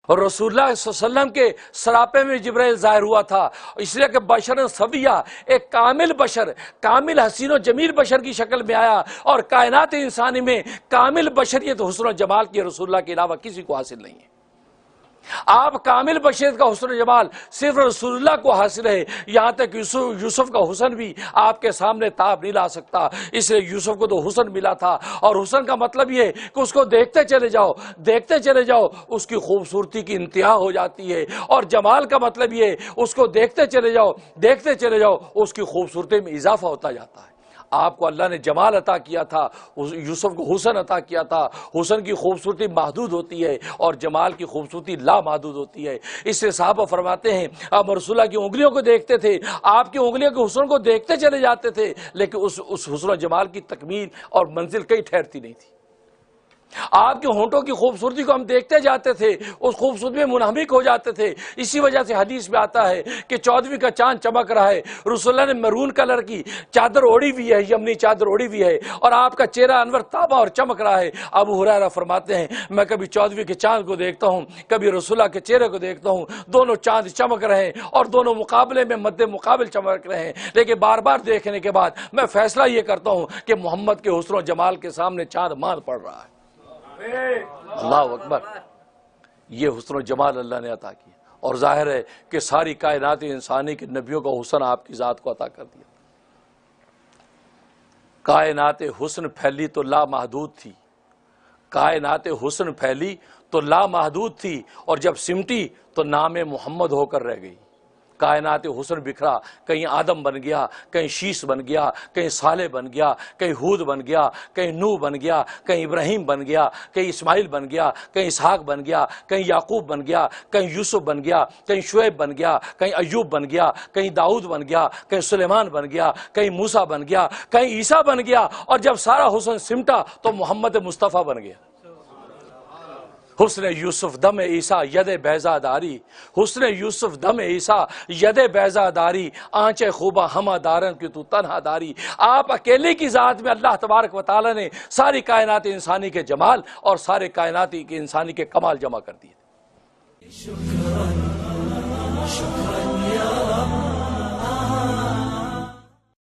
اور رسول اللہ صلی اللہ علیہ وسلم کے سراپے میں جبرائیل ظاہر ہوا تھا، اس لیے کہ بشر سویہ، ایک کامل بشر، کامل حسین و جمیل بشر کی شکل میں آیا، اور کائنات انسانی میں کامل بشریت حسن و جمال کی رسول اللہ کے علاوہ کسی کو حاصل نہیں ہے۔ آپ کامل بشریت کا حسن و جمال صرف رسول اللہ کو حاصل ہے، یہاں تک یوسف کا حسن بھی آپ کے سامنے تاب نہیں لا سکتا، اس لیے یوسف کو تو حسن ملا تھا، اور حسن کا مطلب یہ کہ اس کو دیکھتے چلے جاؤ، دیکھتے چلے جاؤ، اس کی خوبصورتی کی انتہا ہو جاتی ہے، اور جمال کا مطلب یہ اس کو دیکھتے چلے جاؤ، دیکھتے چلے جاؤ، اس کی خوبصورتی میں اضافہ ہوتا جاتا ہے۔ آپ کو اللہ نے جمال عطا کیا تھا، یوسف کو حسن عطا کیا تھا۔ حسن کی خوبصورتی محدود ہوتی ہے اور جمال کی خوبصورتی لامحدود ہوتی ہے۔ اس سے صحابہ فرماتے ہیں آپ رسول اللہ کی انگلیوں کو دیکھتے تھے، آپ کی انگلیوں کے حسن کو دیکھتے چلے جاتے تھے، لیکن اس حسن و جمال کی تکمیل اور منزل کہیں ٹھہرتی نہیں تھی۔ آپ کے ہونٹوں کی خوبصورتی کو ہم دیکھتے جاتے تھے، اس خوبصورتی میں منہمک ہو جاتے تھے۔ اسی وجہ سے حدیث میں آتا ہے کہ 14ویں کا چاند چمک رہا ہے، رسول اللہ نے مرون کلر کی چادر اوڑھی ہوئی ہے، یمنی چادر اوڑھی ہوئی ہے، اور آپ کا چہرہ انور تابا اور چمک رہا ہے۔ ابو ہریرہ فرماتے ہیں میں کبھی 14ویں کے چاند کو دیکھتا ہوں، کبھی رسول اللہ کے چہرے کو دیکھتا ہوں، دونوں چاند چمک رہے ہیں اور دونوں مقابلے میں مد مقابل چمک رہے ہیں، لیکن بار بار دیکھنے کے بعد میں فیصلہ یہ کرتا ہوں کہ محمد کے حسن و جمال کے سامنے چاند مار پڑ رہا ہے۔ اللہ اکبر، یہ حسن و جمال اللہ نے عطا کیا، اور ظاہر ہے کہ ساری کائنات انسانی کے نبیوں کا حسن آپ کی ذات کو عطا کر دیا۔ کائنات حسن پھیلی تو لامحدود تھی، کائنات حسن پھیلی تو لامحدود تھی، اور جب سمٹی تو نام محمد ہو کر رہ گئی۔ کائنات حسن بکھرا، کہیں آدم بن گیا، کہیں شیش بن گیا، کہیں صالح بن گیا، کہیں ہود بن گیا، کہیں نوح بن گیا، کہیں ابراہیم بن گیا، کہیں اسماعیل بن گیا، کہیں اسحاق بن گیا، کہیں یعقوب بن گیا، کہیں یوسف بن گیا، کہیں شعیب بن گیا، کہیں ایوب بن گیا، کہیں داؤد بن گیا، کہیں سلیمان بن گیا، کہیں موسیٰ بن گیا، کہیں عیسیٰ بن گیا، اور جب سارا حسن سمٹا تو محمد مصطفیٰ بن گیا۔ حسن یوسف دم عیسیٰ ید بیضا داری، حسن یوسف دم عیسیٰ ید بیضا داری، آنچے خوبہ ہمہ دارن کی تو تنہا داری۔ آپ اکیلے کی ذات میں اللہ تبارک و تعالی نے ساری کائنات انسانی کے جمال اور سارے کائناتی کے انسانی کے کمال جمع کر دیے۔ شکراً شکراً یا